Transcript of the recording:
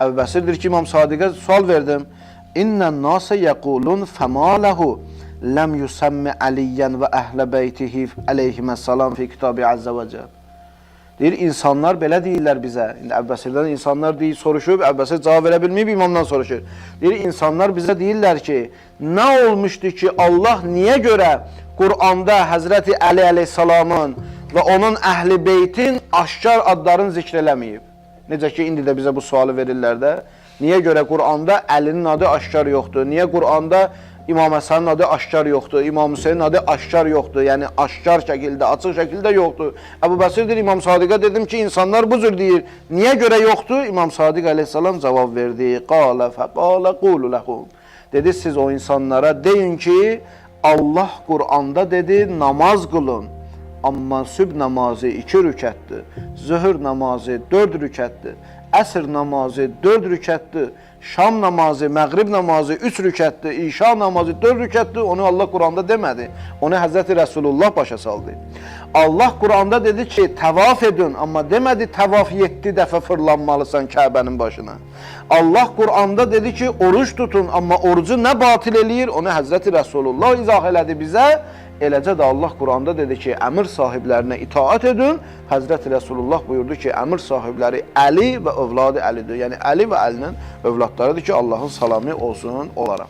Əbu Bəsir deyir ki, İmam Sadiqə sual verdim. İnnən nase yəqulun fəma ləhu ləm yusammi Əliyyən və əhlə beytihi əleyhiməssalam fi kitabı əzzə və cəl. Deyir, insanlar belə deyirlər bizə. İndi Əbu Bəsirdən insanlar soruşub, Əbu Bəsir cavab verə bilməyib, imamdan soruşur. Deyir, insanlar bizə deyirlər ki, nə olmuşdu ki, Allah niyə görə Quranda Həzrəti Əli əleyhissalamın və onun əhl-i beytin aşkar adlarını zikr eləməyib? Necə ki, indi də bizə bu sualı verirlər də. Niyə görə Quranda Əlinin adı aşkar yoxdur? Niyə Quranda İmam Həsənin adı aşkar yoxdur, İmam Hüseynin adı aşkar yoxdur, yəni aşkar şəkildə, açıq şəkildə yoxdur. Əbu Bəsir deyir, İmam Sadiqə dedim ki, insanlar bu cür deyir, niyə görə yoxdur? İmam Sadiq əleyhissalam cavab verdi, qalə fəqalə qulu ləhum. Dedi, siz o insanlara deyin ki, Allah Quranda dedi, namaz qılın. Amma sübh namazı 2 rükətdir, zöhr namazı 4 rükətdir, əsr namazı 4 rükətdir, Şam namazı, məğrib namazı 3 rükətdir, İşa namazı 4 rükətdir, onu Allah Quranda demədi. Onu Həzrəti Rəsulullah başa saldı. Allah Quranda dedi ki, təvaf edin, amma demədi təvaf 7 dəfə fırlanmalısan Kəbənin başına. Allah Quranda dedi ki, oruç tutun, amma orucu nə batil eləyir, onu Həzrəti Rəsulullah izah elədi bizə. Eləcə də Allah Quranda dedi ki, əmir sahiblərinə itaat edin. Həzrəti Rəsulullah buyurdu ki, əmir sahibləri Əli və övladı Əlidir. Yəni Əli və Əlinin övladlarıdır ki, Allahın salamı olsun onlara.